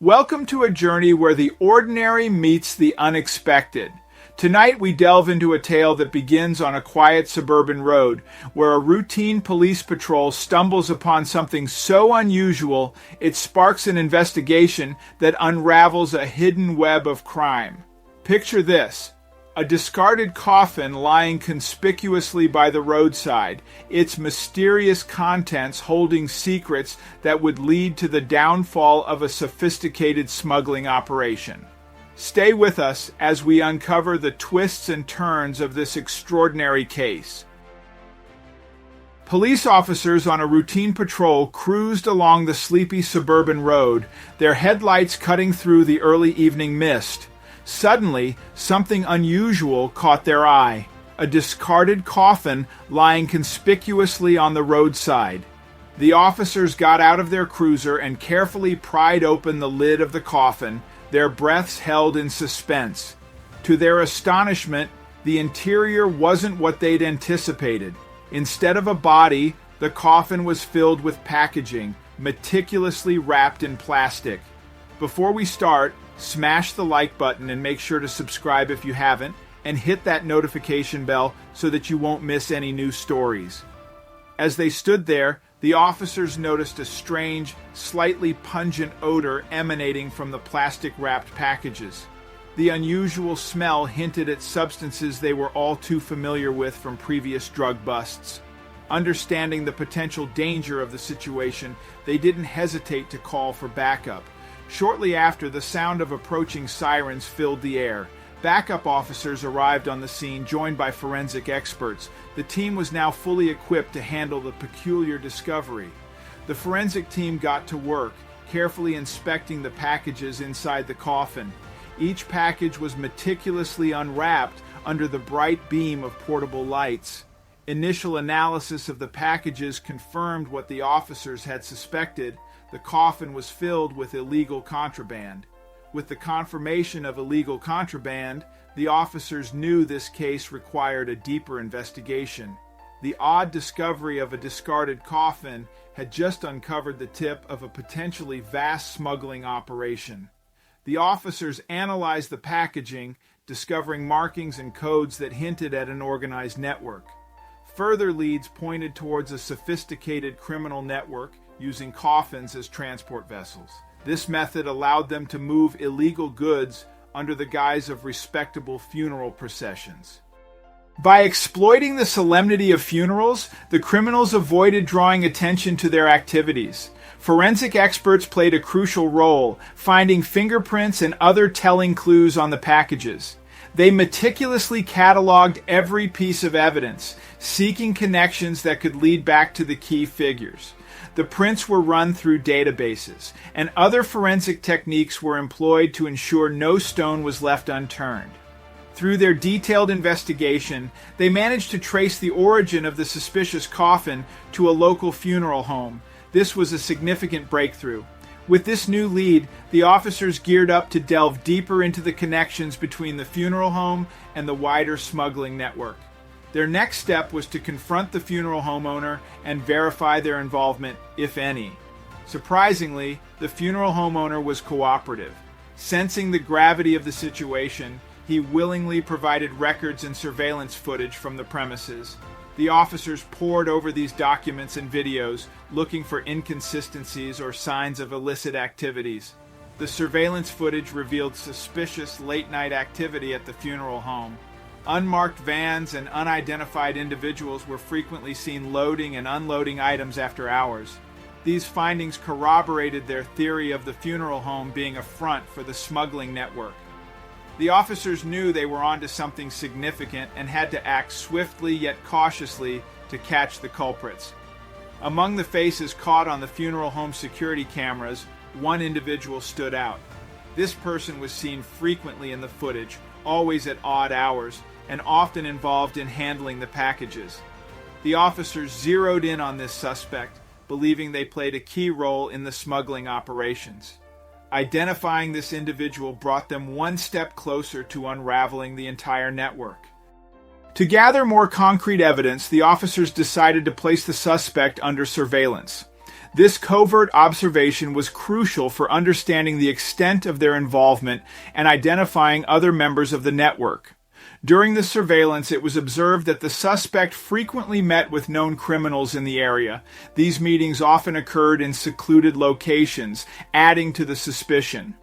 Welcome to a journey where the ordinary meets the unexpected. Tonight we delve into a tale that begins on a quiet suburban road where a routine police patrol stumbles upon something so unusual it sparks an investigation that unravels a hidden web of crime. Picture this: a discarded coffin lying conspicuously by the roadside, its mysterious contents holding secrets that would lead to the downfall of a sophisticated smuggling operation. Stay with us as we uncover the twists and turns of this extraordinary case. Police officers on a routine patrol cruised along the sleepy suburban road, their headlights cutting through the early evening mist. Suddenly, something unusual caught their eye: a discarded coffin lying conspicuously on the roadside. The officers got out of their cruiser and carefully pried open the lid of the coffin, their breaths held in suspense. To their astonishment, the interior wasn't what they'd anticipated. Instead of a body, the coffin was filled with packaging, meticulously wrapped in plastic. Before we start, smash the like button and make sure to subscribe if you haven't, and hit that notification bell so that you won't miss any new stories. As they stood there, the officers noticed a strange, slightly pungent odor emanating from the plastic-wrapped packages. The unusual smell hinted at substances they were all too familiar with from previous drug busts. Understanding the potential danger of the situation, they didn't hesitate to call for backup. Shortly after, the sound of approaching sirens filled the air. Backup officers arrived on the scene, joined by forensic experts. The team was now fully equipped to handle the peculiar discovery. The forensic team got to work, carefully inspecting the packages inside the coffin. Each package was meticulously unwrapped under the bright beam of portable lights. Initial analysis of the packages confirmed what the officers had suspected: the coffin was filled with illegal contraband. With the confirmation of illegal contraband, the officers knew this case required a deeper investigation. The odd discovery of a discarded coffin had just uncovered the tip of a potentially vast smuggling operation. The officers analyzed the packaging, discovering markings and codes that hinted at an organized network. Further leads pointed towards a sophisticated criminal network using coffins as transport vessels. This method allowed them to move illegal goods under the guise of respectable funeral processions. By exploiting the solemnity of funerals, the criminals avoided drawing attention to their activities. Forensic experts played a crucial role, finding fingerprints and other telling clues on the packages. They meticulously cataloged every piece of evidence, seeking connections that could lead back to the key figures. The prints were run through databases, and other forensic techniques were employed to ensure no stone was left unturned. Through their detailed investigation, they managed to trace the origin of the suspicious coffin to a local funeral home. This was a significant breakthrough. With this new lead, the officers geared up to delve deeper into the connections between the funeral home and the wider smuggling network. Their next step was to confront the funeral home owner and verify their involvement, if any. Surprisingly, the funeral home owner was cooperative. Sensing the gravity of the situation, he willingly provided records and surveillance footage from the premises. The officers pored over these documents and videos, looking for inconsistencies or signs of illicit activities. The surveillance footage revealed suspicious late-night activity at the funeral home. Unmarked vans and unidentified individuals were frequently seen loading and unloading items after hours. These findings corroborated their theory of the funeral home being a front for the smuggling network. The officers knew they were onto something significant and had to act swiftly yet cautiously to catch the culprits. Among the faces caught on the funeral home security cameras, one individual stood out. This person was seen frequently in the footage, always at odd hours, and often involved in handling the packages. The officers zeroed in on this suspect, believing they played a key role in the smuggling operations. Identifying this individual brought them one step closer to unraveling the entire network. To gather more concrete evidence, the officers decided to place the suspect under surveillance. This covert observation was crucial for understanding the extent of their involvement and identifying other members of the network. During the surveillance, it was observed that the suspect frequently met with known criminals in the area. These meetings often occurred in secluded locations, adding to the suspicion.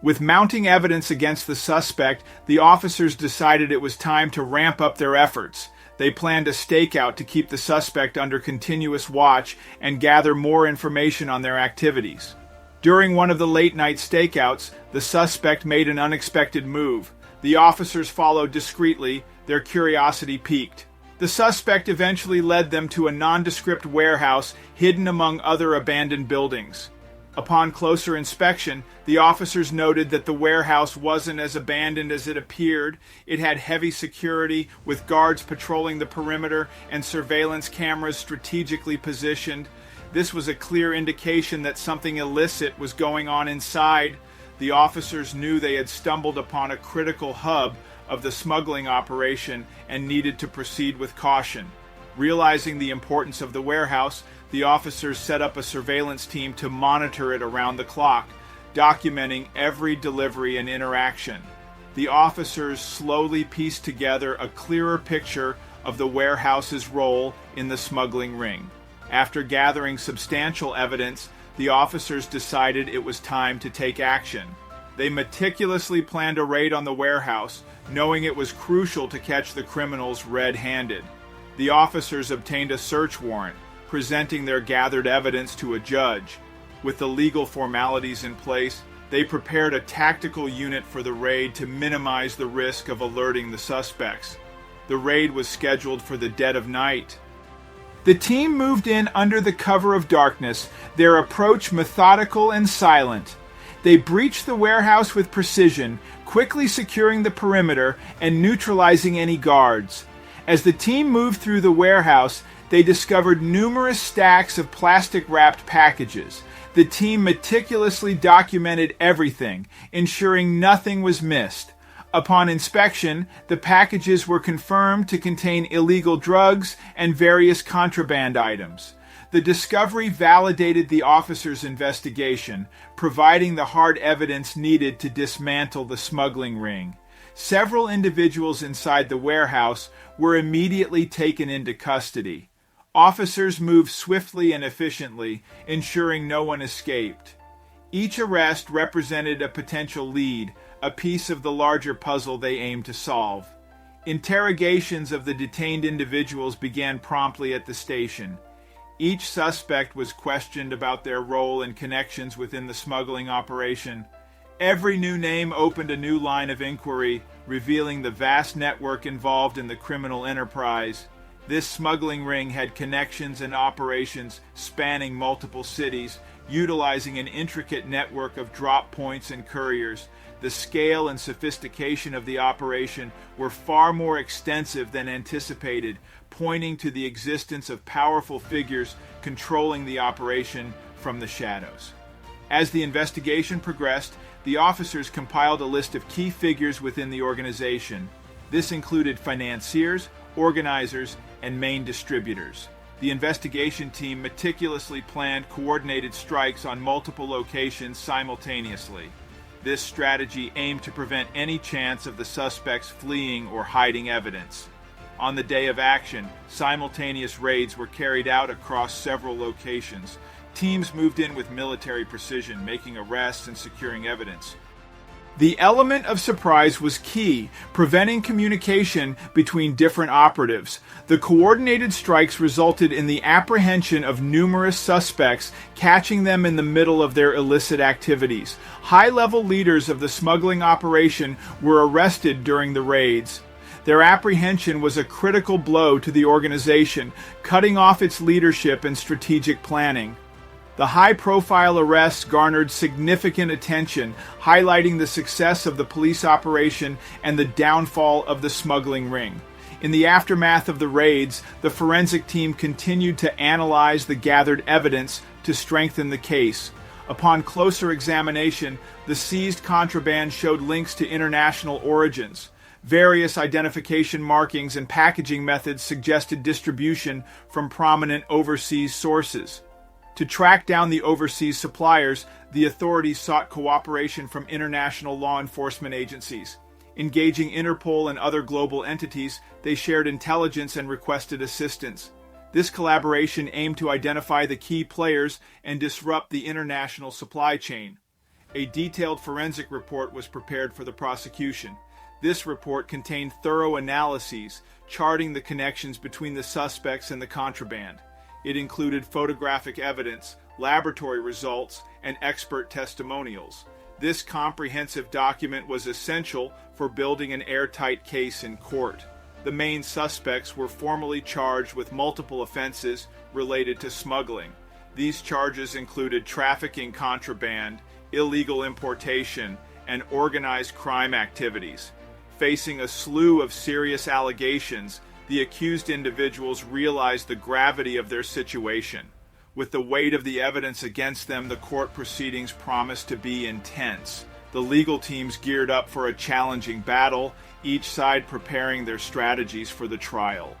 With mounting evidence against the suspect, the officers decided it was time to ramp up their efforts. They planned a stakeout to keep the suspect under continuous watch and gather more information on their activities. During one of the late-night stakeouts, the suspect made an unexpected move. The officers followed discreetly, their curiosity piqued. The suspect eventually led them to a nondescript warehouse hidden among other abandoned buildings. Upon closer inspection, the officers noted that the warehouse wasn't as abandoned as it appeared. It had heavy security, with guards patrolling the perimeter and surveillance cameras strategically positioned. This was a clear indication that something illicit was going on inside. The officers knew they had stumbled upon a critical hub of the smuggling operation and needed to proceed with caution. Realizing the importance of the warehouse, the officers set up a surveillance team to monitor it around the clock, documenting every delivery and interaction. The officers slowly pieced together a clearer picture of the warehouse's role in the smuggling ring. After gathering substantial evidence, the officers decided it was time to take action. They meticulously planned a raid on the warehouse, knowing it was crucial to catch the criminals red-handed. The officers obtained a search warrant, presenting their gathered evidence to a judge. With the legal formalities in place, they prepared a tactical unit for the raid to minimize the risk of alerting the suspects. The raid was scheduled for the dead of night. The team moved in under the cover of darkness, their approach methodical and silent. They breached the warehouse with precision, quickly securing the perimeter and neutralizing any guards. As the team moved through the warehouse, they discovered numerous stacks of plastic-wrapped packages. The team meticulously documented everything, ensuring nothing was missed. Upon inspection, the packages were confirmed to contain illegal drugs and various contraband items. The discovery validated the officers' investigation, providing the hard evidence needed to dismantle the smuggling ring. Several individuals inside the warehouse were immediately taken into custody. Officers moved swiftly and efficiently, ensuring no one escaped. Each arrest represented a potential lead, a piece of the larger puzzle they aimed to solve. Interrogations of the detained individuals began promptly at the station. Each suspect was questioned about their role and connections within the smuggling operation. Every new name opened a new line of inquiry, revealing the vast network involved in the criminal enterprise. This smuggling ring had connections and operations spanning multiple cities, utilizing an intricate network of drop points and couriers. The scale and sophistication of the operation were far more extensive than anticipated, pointing to the existence of powerful figures controlling the operation from the shadows. As the investigation progressed, the officers compiled a list of key figures within the organization. This included financiers, organizers, and main distributors. The investigation team meticulously planned coordinated strikes on multiple locations simultaneously. This strategy aimed to prevent any chance of the suspects fleeing or hiding evidence. On the day of action, simultaneous raids were carried out across several locations. Teams moved in with military precision, making arrests and securing evidence. The element of surprise was key, preventing communication between different operatives. The coordinated strikes resulted in the apprehension of numerous suspects, catching them in the middle of their illicit activities. High-level leaders of the smuggling operation were arrested during the raids. Their apprehension was a critical blow to the organization, cutting off its leadership and strategic planning. The high-profile arrests garnered significant attention, highlighting the success of the police operation and the downfall of the smuggling ring. In the aftermath of the raids, the forensic team continued to analyze the gathered evidence to strengthen the case. Upon closer examination, the seized contraband showed links to international origins. Various identification markings and packaging methods suggested distribution from prominent overseas sources. To track down the overseas suppliers, the authorities sought cooperation from international law enforcement agencies. Engaging Interpol and other global entities, they shared intelligence and requested assistance. This collaboration aimed to identify the key players and disrupt the international supply chain. A detailed forensic report was prepared for the prosecution. This report contained thorough analyses, charting the connections between the suspects and the contraband. It included photographic evidence, laboratory results, and expert testimonials. This comprehensive document was essential for building an airtight case in court. The main suspects were formally charged with multiple offenses related to smuggling. These charges included trafficking contraband, illegal importation, and organized crime activities. Facing a slew of serious allegations, the accused individuals realized the gravity of their situation. With the weight of the evidence against them, the court proceedings promised to be intense. The legal teams geared up for a challenging battle, each side preparing their strategies for the trial.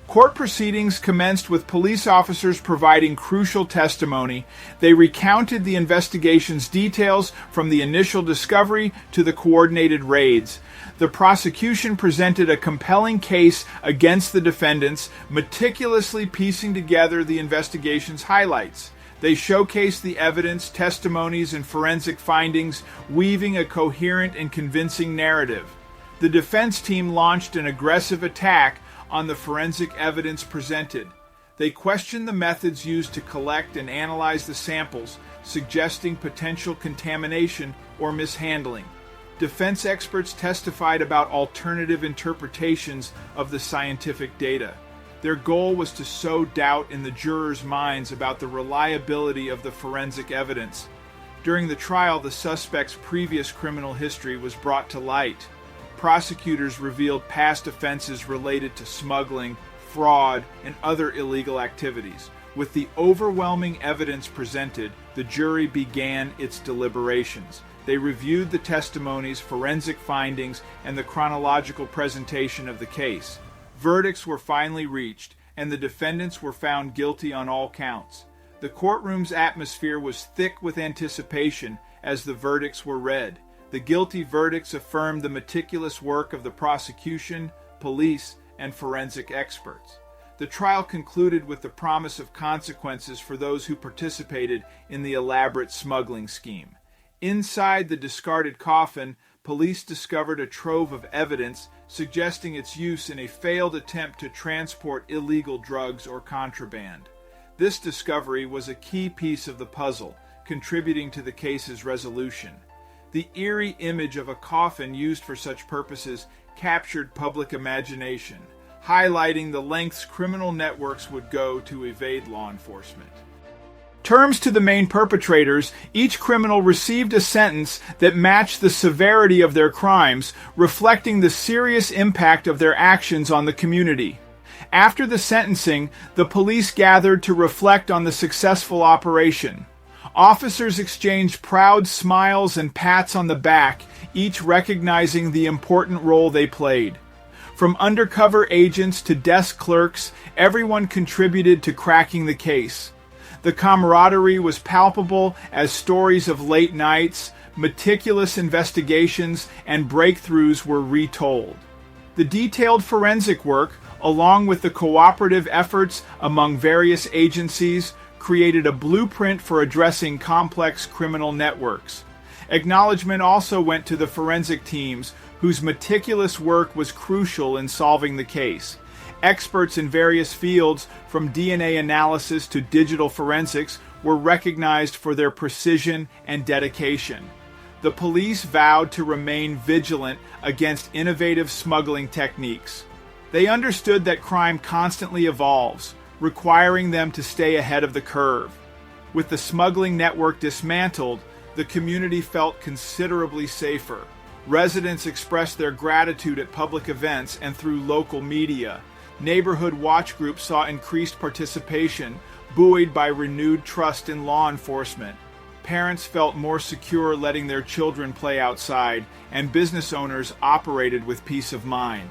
Court proceedings commenced with police officers providing crucial testimony. They recounted the investigation's details from the initial discovery to the coordinated raids. The prosecution presented a compelling case against the defendants, meticulously piecing together the investigation's highlights. They showcased the evidence, testimonies, and forensic findings, weaving a coherent and convincing narrative. The defense team launched an aggressive attack on the forensic evidence presented. They questioned the methods used to collect and analyze the samples, suggesting potential contamination or mishandling. Defense experts testified about alternative interpretations of the scientific data. Their goal was to sow doubt in the jurors' minds about the reliability of the forensic evidence. During the trial, the suspect's previous criminal history was brought to light. Prosecutors revealed past offenses related to smuggling, fraud, and other illegal activities. With the overwhelming evidence presented, the jury began its deliberations. They reviewed the testimonies, forensic findings, and the chronological presentation of the case. Verdicts were finally reached, and the defendants were found guilty on all counts. The courtroom's atmosphere was thick with anticipation as the verdicts were read. The guilty verdicts affirmed the meticulous work of the prosecution, police, and forensic experts. The trial concluded with the promise of consequences for those who participated in the elaborate smuggling scheme. Inside the discarded coffin, police discovered a trove of evidence suggesting its use in a failed attempt to transport illegal drugs or contraband. This discovery was a key piece of the puzzle, contributing to the case's resolution. The eerie image of a coffin used for such purposes captured public imagination, highlighting the lengths criminal networks would go to evade law enforcement. Terms to the main perpetrators, each criminal received a sentence that matched the severity of their crimes, reflecting the serious impact of their actions on the community. After the sentencing, the police gathered to reflect on the successful operation. Officers exchanged proud smiles and pats on the back, each recognizing the important role they played. From undercover agents to desk clerks, everyone contributed to cracking the case. The camaraderie was palpable as stories of late nights, meticulous investigations, and breakthroughs were retold. The detailed forensic work, along with the cooperative efforts among various agencies, created a blueprint for addressing complex criminal networks. Acknowledgement also went to the forensic teams, whose meticulous work was crucial in solving the case. Experts in various fields, from DNA analysis to digital forensics, were recognized for their precision and dedication. The police vowed to remain vigilant against innovative smuggling techniques. They understood that crime constantly evolves, requiring them to stay ahead of the curve. With the smuggling network dismantled, the community felt considerably safer. Residents expressed their gratitude at public events and through local media. Neighborhood watch groups saw increased participation, buoyed by renewed trust in law enforcement. Parents felt more secure letting their children play outside, and business owners operated with peace of mind.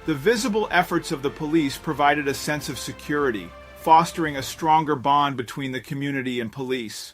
The visible efforts of the police provided a sense of security. fostering a stronger bond between the community and police.